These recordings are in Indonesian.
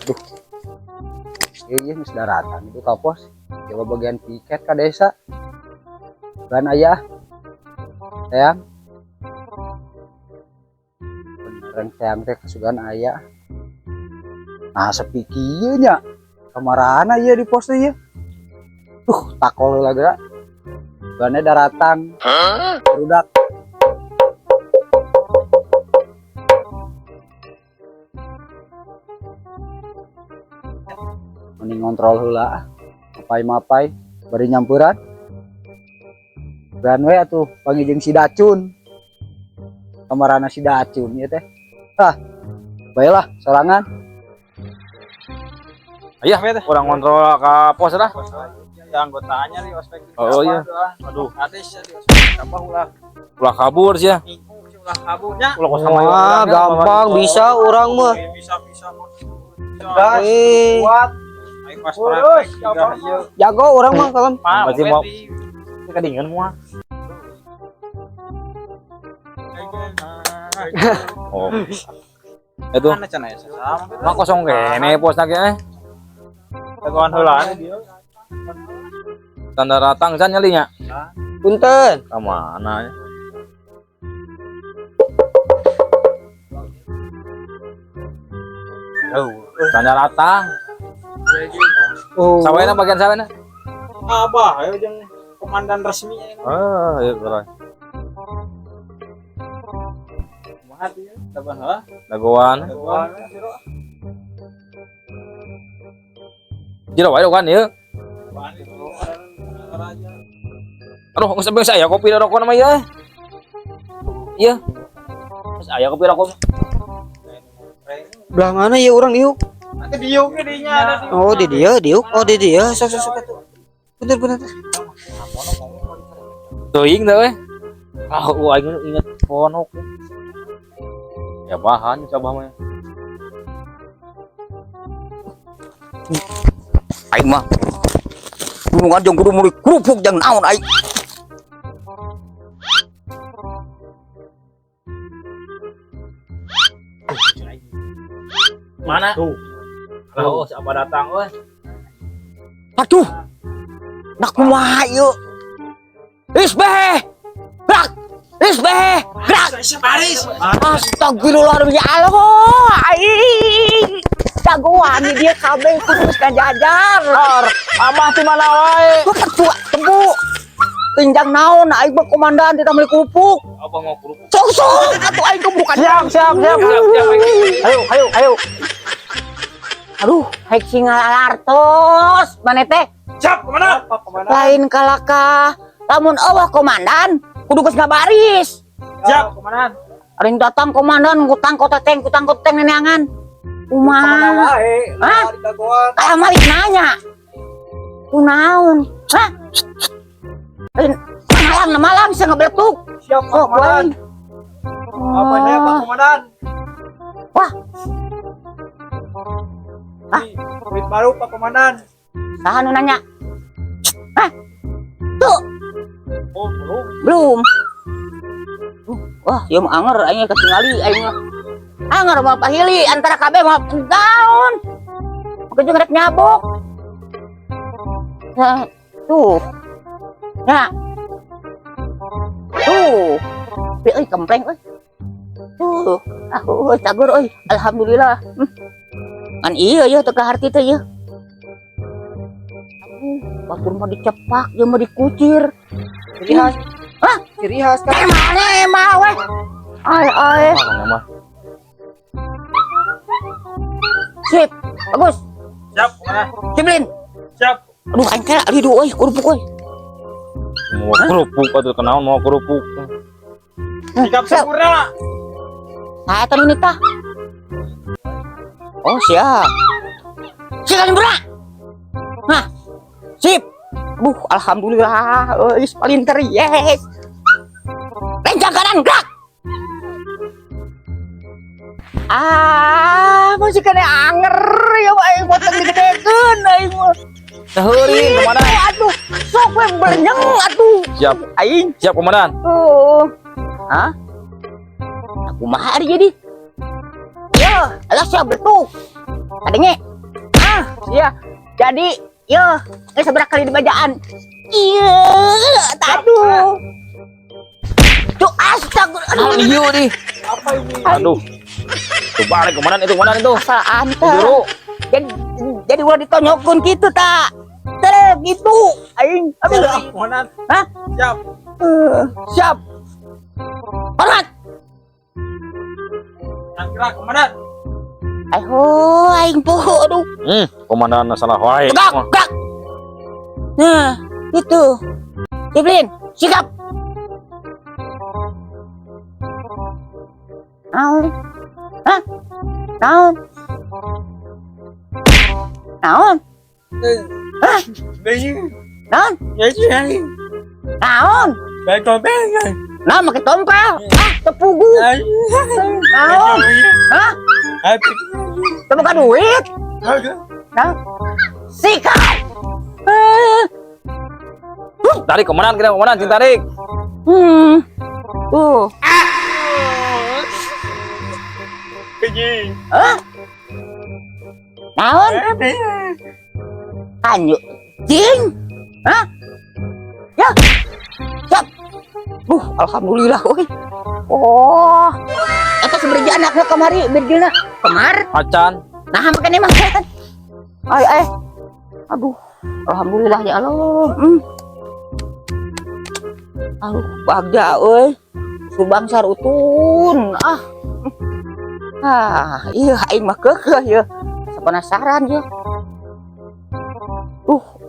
Duh, ini geus daratan itu ka pos. Coba bagian piket ka desa. Gan ayah. Sayang. Beneran sayang teh kasugan ayah. Nah, sepi kieu nya. Kamarana ieu di pos teh ieu. Takol heula geura. Gannya daratan. Budak. Mending ngontrol heula. Mapai-mapai bari nyampuran. Gan we atuh pangijing si Dacun. Kamarana si Dacun ieu teh. Baiklah sorangan. Ayah, orang kontrol ke pos lah. Ya anggotanya di ospek. Oh iya. Aduh, ades ya di ospek. Apa Ulah kabur sih ya. ulah kaburnya. Ulah kos sama Wah, gampang bisa orang mah. Bisa. Gas, kuat. Ayo pas praktek juga ieu. Jago orang mah kalem. Masih mau kedingan semua. Oh. Itu Mana cenah ya sama. mah kosong kene pos lagi. Teguan heula dia. Tanda ratang san nyalinya. Punten. Ka mana ya? Tanda ratang. Oh. Sawena bagian sawena. Abah, ayo jeung komandan resmi ya. Iya betul. Kumaha dia? Teguan heula. Dagoan. Teguan. Jero wae kan ya. Aduh, nggak sampai saya kopi rokok nama ya. Iya. Saya kopi rokok. Belah mana ya orang diuk? Nanti diuk ge dinya ada di. Oh, di dia, diuk. Oh, di dia. Sok tuh. Bener. Teuing teh we. Aing inget ponok. Ya bahan coba mah. Aing mah. Gunungan jeung kudu murid kerupuk jeung naon aing. Mana? Tuh. Kalau siapa datang we? Aduh. Nak kumaha ieu? Isbeh. Gerak. Isbeh. Gerak. Astagfirullahaladzim. Aing. Jagoan nih dia kabeh khusus ngajajar. Amah di mana wae? Ketua tebu. Pinjang naon aing mah komandan di tameli kerupuk. Apa mau kerupuk? Sok atuh aing kebukan. Siap. Ayo. Aduh, haik singalartos. Mane teh? Siap, komandan. Lain kalaka. Lamun eueuh komandan, kudu geus ngabaris. Siap, komandan. Aring datang komandan ngutang koteng neneangan. Kumaha? Hah? Aya malik nanya. Kunaon? Hah? Malam bisa ngebeletuk. Siap, komandan. Apanya, Pak Komandan? Wah. Duit baru, Pak Komandan. Saha nu nanya? Hah? Tuh, Oh, belum. belum. Wah, ieu mah anger aing ketingali aing mah. Anger mah pahili antara kabeh mah daun. Maka juga rek nyabok. Nah, tuh. Nah. Tuh. Euy kempleng euy. Tuh, cagur euy. Alhamdulillah. Kan iya ya teu kaharti teh ya. Batur mah dicepak, dia mah dikucir. Ciri khas. Hah? Ciri khas kan. Mana emang weh? Ay. Mana mah? Sip, bagus. Siap, komandan. Ciblin. Siap. Aduh, aing kira lidu euy, kerupuk euy. Mau kerupuk atuh kenaon mau kerupuk. Sikap sempurna. Nah, eta ini tah. Oh, siap. Siap sempurna. Nah, sip. Alhamdulillah, palinter yes. Lencang kanan, gerak. Masih kena anger ya, aing potong digedekeun aing mah. Heuring komandan. Aduh, sok we berenyeng atuh. Siap. Aing. Siap komandan. Hah? Aku mah hari jadi. Ya, alah siap betul. Kadenge. ya. Jadi, yo, seberapa kali di bajaan. Iya, aduh. Tuh astaga, Ah, aduh. iya nih. Apa ini? Aduh. Tuh balik komandan itu. Asal anta. Juru. Jadi udah ditonyokun gitu tak. Terus gitu. Aing, aduh. Siap, komandan. Hah? Siap. Siap. Hormat. Yang gerak, komandan. Ayo, aing po, aduh. Komandan salah wae. Gerak, gerak. Nah, itu. Jiblin, sikap. Naon? Hah? Naon? Naon? Hah? Naon? Ya sih. Naon? Baik topeng. Naon pakai tompel? Ah, tepugu. Naon? Hah? Temukan duit? Naon? Sikap. Tarik komandan kita komandan tarik. Tuh. Keji. Hah? Naon? Anjuk. Jing. Hah? Ya. Siap. Alhamdulillah, oi. Oh. Eta seberja anaknya kemari, bedilna kemar. Acan. Nah, makanya mah kan. Ay. Aduh. Alhamdulillah ya Allah. Aduh, bagja euy. Subang sarutun. Iya aing mah keukeuh ya. Penasaran ya.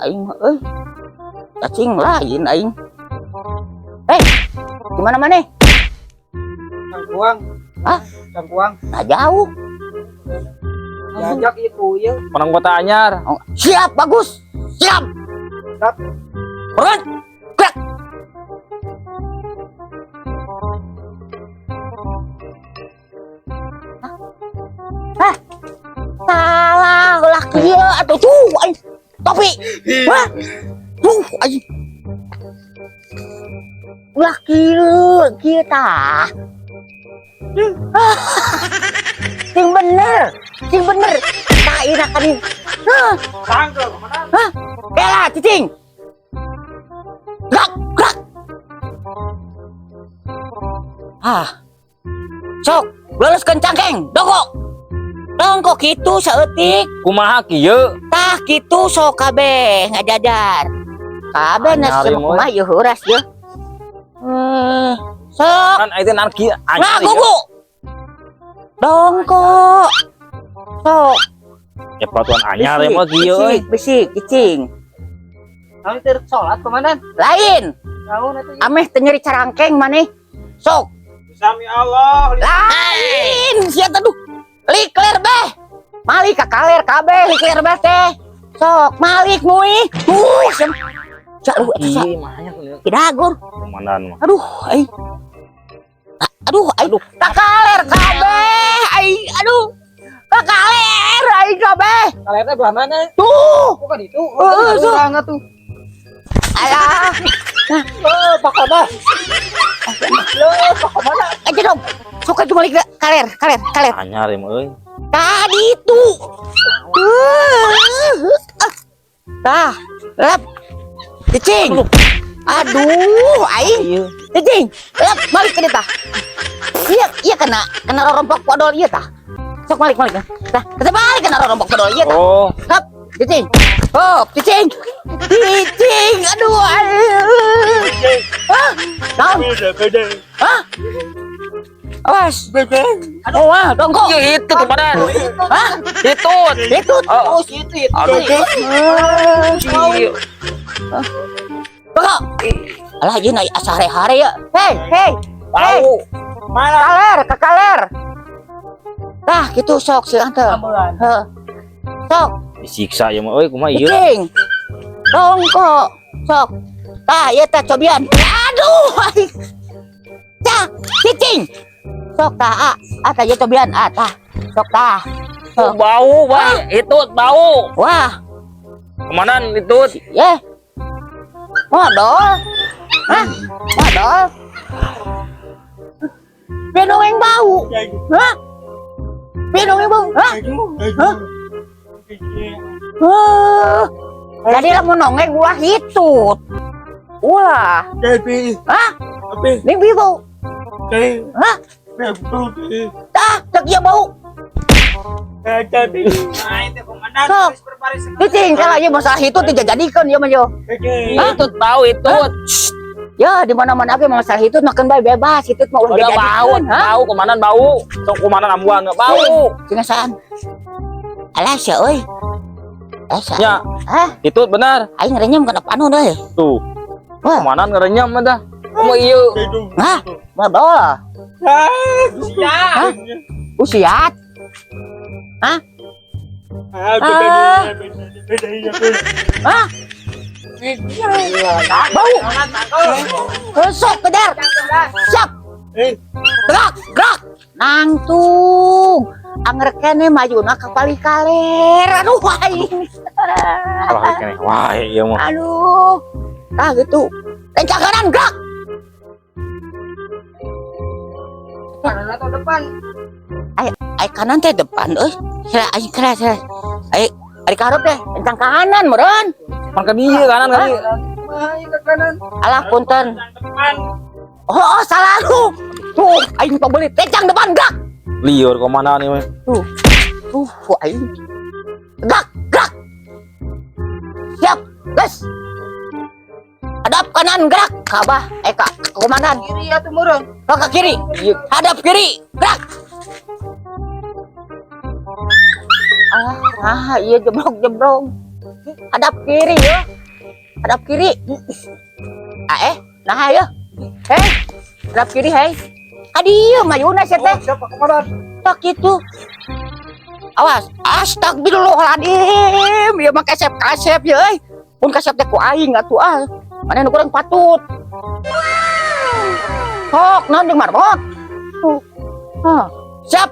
Aing mah euy. Cacing lain aing. Gimana maneh? Cangkuang. Hah? Cangkuang. Nah jauh. Diajak itu ya. Menang kota anyar. Oh, siap, bagus. Siap. Siap. Berangkat. Gerak. Salah laki ya atau cuy. Topi. Hah? Aing. Laki kita. Sing bener. Tak ira kan ini. Tangkel, komandan. Bela, cicing. Gerak. Sok, loloskeun cangkeng, dongkok kitu saeutik. Kumaha kieu? Tah kitu sok kabeh ngajadar. Kabeh Anyar, nasi moy. kumaha ieu heuras ieu. Sok, Kan itu nanti nah anyar. gugu. Dongkok. Sok, Ya peraturan anyar ya mah kieu euy. bisik, cicing. Kami terus sholat, komandan. Lain, Naon itu? ameh teu nyeri carangkeng maneh. Sok, Sami Allah. lain sia tuh likler beh malik ka kaler kabeh likler beh teh sok malik mui jalu Iya mahanya kuliah. kidagur Komandan mah. aduh ka kaler kabeh aduh ka kaler kabeh Kalernya belah mana? tuh Bukan itu. so. Banget tuh. alah Pak Komandan. aja dong sok aja malik kaler Anyar ya mah euy. tadi tuh tah lep cicing aduh aing cicing lep balik ke tah iya kena rompok podol iya tah sok balik tah kita balik kena rompok podol iya tah Oh, lep cicing cicing aduh naon awas aduh dongkok iya itu komandan. hah Itu. itu Oh. situ Aduh. Iya. Baka. Alah ieu na asare-hare ya. Hei. Tahu. Mana? Kaler. Tah kitu sok si anteu. Ambulan. Heuh. Sok, Disiksa ya mah euy kumaha ieu. cicing. Dongko. Sok. Tah ieu teh cobian. Aduh. Tah, cicing. Sok tah tah ieu cobian tah. Sok tah. Oh, bau, Bang. Itu bau. Wah, Komandan itu. ye. Modal. Hah? Modal. Pinong yang bau. Hah? Pinong yang bau. Hah? Hah? Jadi lah mau nongeng ulah hitut. Ulah. Jadi, Hah? tapi Mimpi bau. saya Hah? betul. Tah, cek iya bau. Jadi, nah itu komandan Sok. terus berbaris Cicing kalau ieu masalah hitut dijadikan ieu mah yo. Itu tahu itu. Ya di mana-mana ge masalah hitut makan bae bebas, hitut mah ulah Udah bau, dijadikeun, ha? bau, komandan bau. Sok komandan ambuan nggak bau. Cengasaan. Alah sia euy. Asa. Ya, Hah? itu benar. Aing ngerenyem kana panu deui. Tuh, Wah, komandan ngerenyam dah. Mau iya. hah? Mah bawa. Siap. Usiat. Hah? Bau. Besok kejar. Siap. Gerak, gerak. Nangtung. Anger kene majuna kapali kaler. Aduh, aing. Kalau kene, wah iya mah. Aduh. Ah gitu. Kencang kanan, gerak. Kanan atau depan? Ai kanan teh depan euy. Sila aing kira sila. Ai ari karep teh kencang kanan meureun. Makan dia kanan kali. Ke kanan. Alah punten. Depan. Oh, salah lu. Tuh, aing pembeli kencang depan gerak. Liur komandan ini. Aing. Gerak, gerak. Siap, gas. Hadap kanan gerak. Kabah, Kak, komandan. Kiri atau murun? Ke kiri. Hadap kiri, gerak. Iya jebrok. Hadap kiri ya. Hadap kiri. Nah ya. Hadap kiri Adieu mayuna sia teh. Siapa komandan? Tak gitu. Awas, astagfirullahaladzim. Ya mah kasep ya euy. Pun kasep teh ku aing atuh ah. Mana nu kurang patut. Sok, naon jeung marbot. Siap.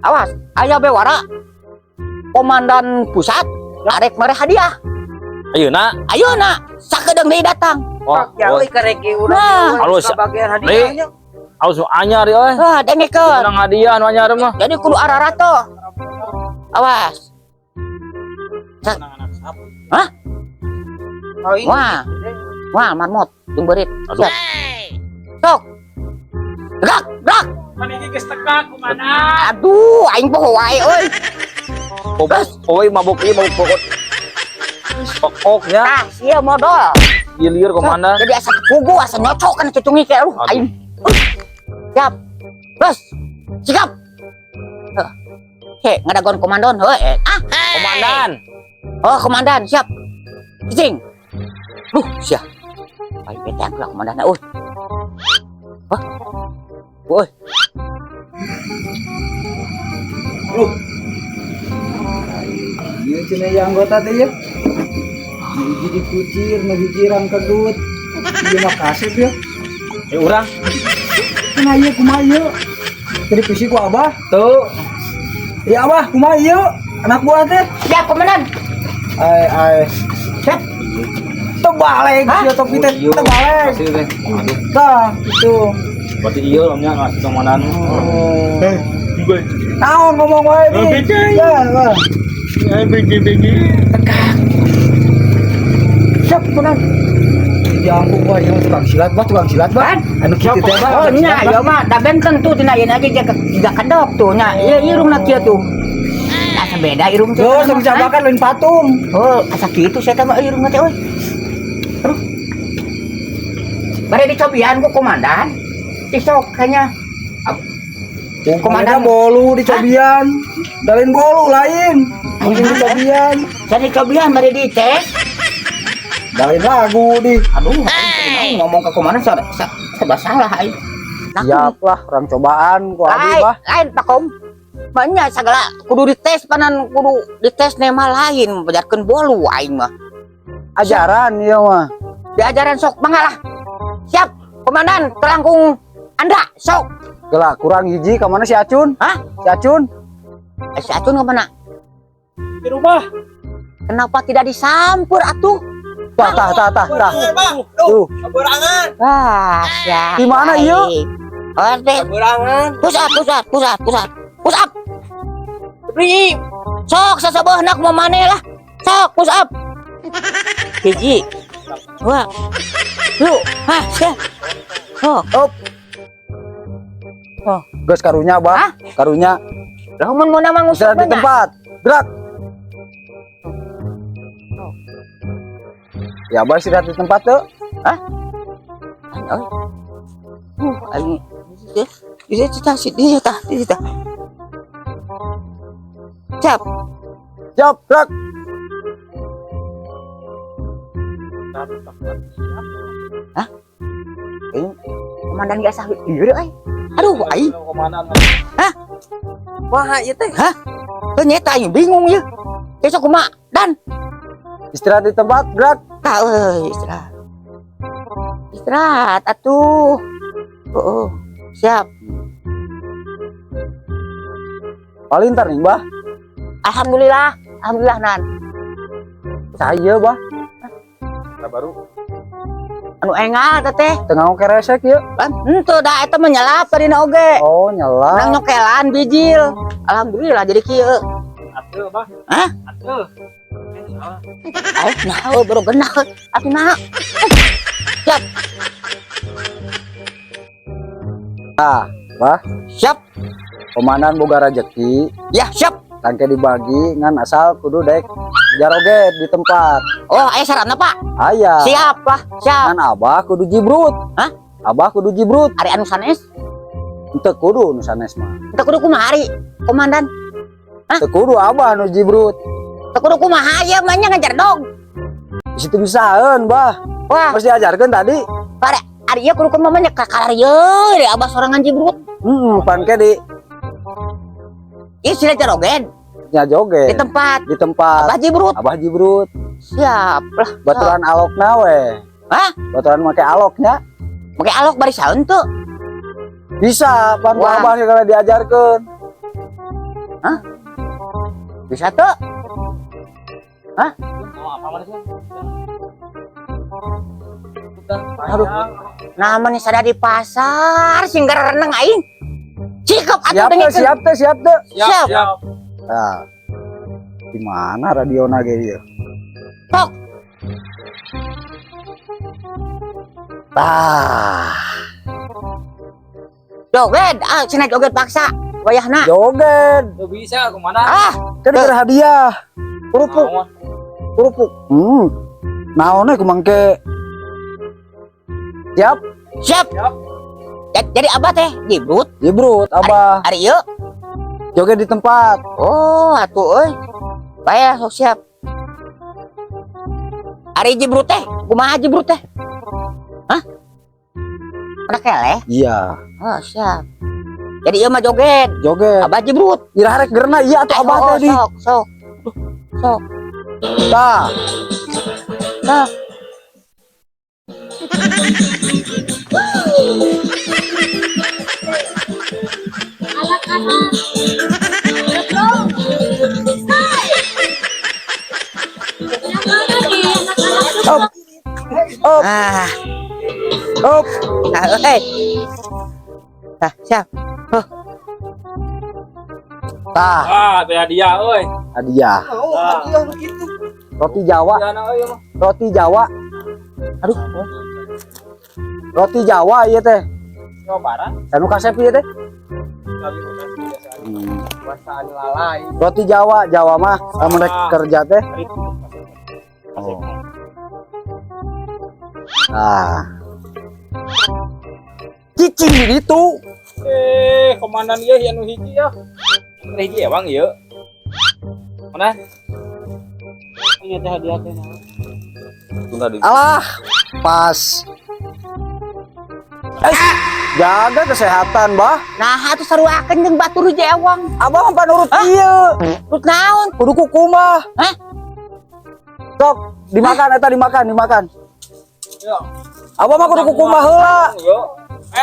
Awas, aya bewara. Komandan pusat arek mere hadiah. Ayeuna sakedeung deui datang. Jauh kareki Nah. Halus. bagian hadiahnya. Harus anyar ya. Dengekeun. Menang hadiah anu anyar mah. Jadi kudu ararato. Awas. Hah? Oh ini. Wah, marmot jeung beurit. Aduh. Sok. Gerak, gerak. Maniki geus teka komandan. Aduh, aing poho wae euy. Oi mabuk ieu mabuk pokok. Pokoknya Tah, sia modal. liur komandan. Jadi asa kepugu, asa nyocok kan cucungi kayak aduh, aing. Siap. Terus. Sikap. Ngadagon komandon heuh. Komandan. Oh, komandan, siap. Cicing. Sia. Ai betang lah komandan euy. Woi. Iya cina yang anggota teh ya. Hiji dikucir, nu hiji rangkedut. Ieu mah kasep ya. Urang. Nah ieu kumaha ieu? Tadi puisi ku Abah. Tuh. Ya Abah, kumaha ieu? Anak buah teh. Siap komandan. Ai. Siap. Terbalik ieu topi teh, terbalik. Aduh. Tah, itu. Berarti iya lamnya ngasih komandan. Naon ngomong wae nih. Ya, Bang. Siap, komandan. Ya ampun gua yang tukang silat, anu kitu teh. Oh nya, ya mah da benten tuh tina ieu aja jaga kedok tuh nya. Ieu irungna kieu tuh. Asa beda irung teh. Yo, sama cabakan lain patung. Oh, asa kitu saya teh mah irungna teh euy. Aduh. Bare dicobian ku komandan. Cisok kayaknya. Komandan bolu di cobian. Dalin bolu lain. Mungkin di cobian. Jadi cobian bare dites. Dalin lagu di. Aduh, aing ngomong ke komandan serba salah aing. Siap lah, orang cobaan ku abi mah. Lain takom. Banyak segala kudu dites panan kudu dites nema lain bejarkeun bolu aing mah. Ajaran ieu mah. Diajaran sok mangalah. Siap, komandan terangkung Anda sok. Gelah kurang hiji ka mana si Acun? Hah? Si Acun? Si Acun ke mana? Di rumah. Kenapa tidak disampur atuh? Tah. Tuh. Saberangan. Ya. Di mana ieu? Orde. Saberangan. Push up. Beri. Sok sasabahna kumaha maneh lah. Sok push up. Hiji. Dua. Lu, siap. Op. Geus karunya, Bah. Hah? Karunya. Lah mun mau nama ngusir Istirahat di tempat. Gerak. Ya, Bah istirahat di tempat tuh. Ayo. Ini tah. Siap. Siap, gerak. Komandan gak sah ieu euy. Aduh, aing. Komandan. Wah, ieu teh. Teu nyeta aing bingung ya. Besok kumaha? Dan Istirahat di tempat, gerak. tah euy, istirahat. Istirahat atuh. Siap. Palintar nih, Bah. Alhamdulillah Nan. Saya, Bah. Baru. Anu engal teh. Tengah keresek ya. Henteu da eta mah nyalap tadi na oge. Oh, nyala. Nang nyokelan bijil. Alhamdulillah jadi kieu. Atuh, Bah. Hah? Atuh. Nah, baru genah atina. Siap. Bah, Siap. komandan boga rejeki, Ya, siap. tangke dibagi ngan asal kudu dek jaroget di tempat. Oh, aya saranna, Pak. Aya. Siap lah, siap. Ngan abah kudu jibrut. Hah? Abah kudu jibrut. Ari anu sanes? Teu kudu nu sanes mah. Teu kudu kumaha ari, komandan? Teu kudu abah nu jibrut. Teu kudu kumaha ieu mah nya ngajar dong. Di situ bisaeun, Bah. Wah, Harus diajarkeun tadi. pada ari ieu kudu kumaha nya kakalar ieu di abah sorangan jibrut. Pan ke di Ieu sila jarogen nya joget. di tempat Di tempat. abah jibrut. Abah jibrut. Siap lah. Baturan alokna we. Hah? Baturan make aloknya. Make alok bari saeun teu? Bisa, pan Wah. abah kalau diajarkeun. Bisa teu? Oh, apa mana sih? Aduh. Namanya sada di pasar singgar renang aing. Cikep atuh Siap teh. Siap. Nah, di mana radio nage dia? Tok. Joget, cenah joget paksa. Wayahna. Joget. Tuh bisa komandan. Kan dikira hadiah. Kerupuk. Kerupuk. Naonnya kumangke. Siap. Siap. Jadi abah teh jibrut. Jibrut, abah. Ari ieu. Joget di tempat. Oh, atuh euy. Bae sok siap. Ari jibrut teh, kumaha jibrut teh? Hah? Ada keleh? Iya. Oh, siap. Jadi ieu mah joget. Joget. Abah jibrut. Ira rek gerna iya atuh abah tadi. Sok. Tah. Sok. Op. Op. Op. Siap. Tah. Teh hadiah euy. Hadiah. Begitu. Roti Jawa. Roti Jawa. Aduh. Roti Jawa ieu teh. Jawa Barat. Anu kasep ieu teh. Bahasa lalai. Roti Jawa, Jawa mah lamun rek kerja teh. Oh. Cicing di ditu. Komandan ieu anu hiji ya. Anu hiji ya, Bang ieu. Mana? Iya teh hadiah teh. Tunda di. Alah, pas. Jaga kesehatan, Bah. Nah, atuh saruakeun jeung batur jewang. Abah mah panurut ieu. Terus naon? Kudu kukumah. Hah? Sok, dimakan eta dimakan. Yo. Abah mah kudu kukumah heula. Yo.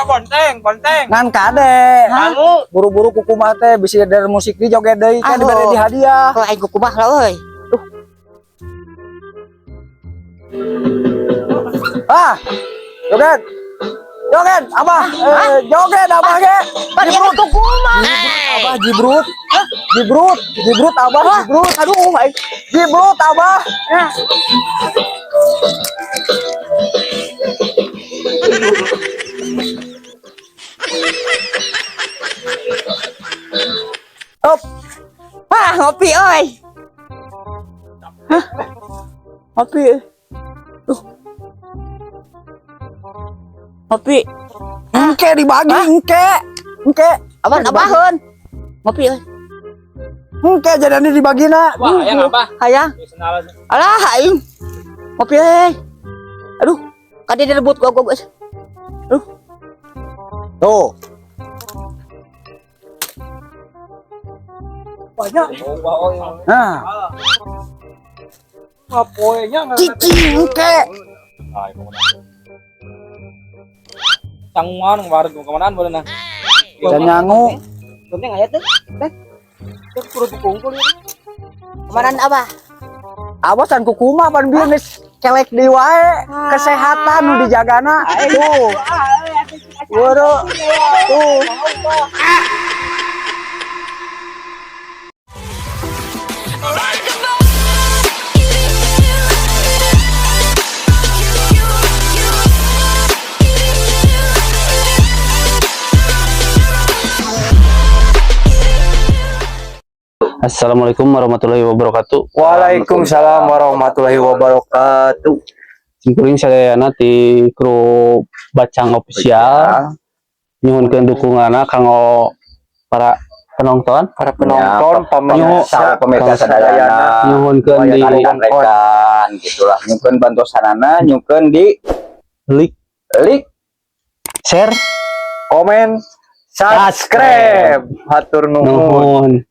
Bonteng. Ngan kade. Anu. Buru-buru kukumah teh bisi dari musik di joget deui kan dibere di hadiah. Kalau aing kukumah lah euy. Ah. Joget. Joget, Abah. Joget, Abah ge. Bari yang kukumah. Abah jibrut. Jibrut Abah, jibrut. Aduh, ai. Jibrut Abah. Op. Wah, ngopi oi. Hah? Ngopi. Ngopi. Engke dibagi, engke. Abaheun. Ngopi oi. Engke jadinya dibagina. Wah, yang apa? Hayang. Senala. Alah, aing. Ngopi euy. Aduh, kade direbut gua guys. Tuh. Banyak. Oh, Nah, ngapoenya enggak. cicing engke. Ay, komandan. Tangman kemarin komandan boleh nah. Dan nyangu. Penting aya teh. Itu kudu dikungkul ya. Kemanan apa? Abah can kukumah pan bieu geus kelek deui wae. Kesehatan nu dijagana. Tuh. Woro. Tuh. Assalamualaikum warahmatullahi wabarakatuh. Waalaikumsalam warahmatullahi wabarakatuh. Simkuring sadayana ti kru Bacang Official. Nyuhunkeun dukunganna kanggo para penonton. Para penonton, pemirsa, pemirsa sadayana. Nyuhunkeun di rekan gitulah. Nyukeun bantosanana, nyukeun di like, share, komen, subscribe. Hatur nuhun. nuhun.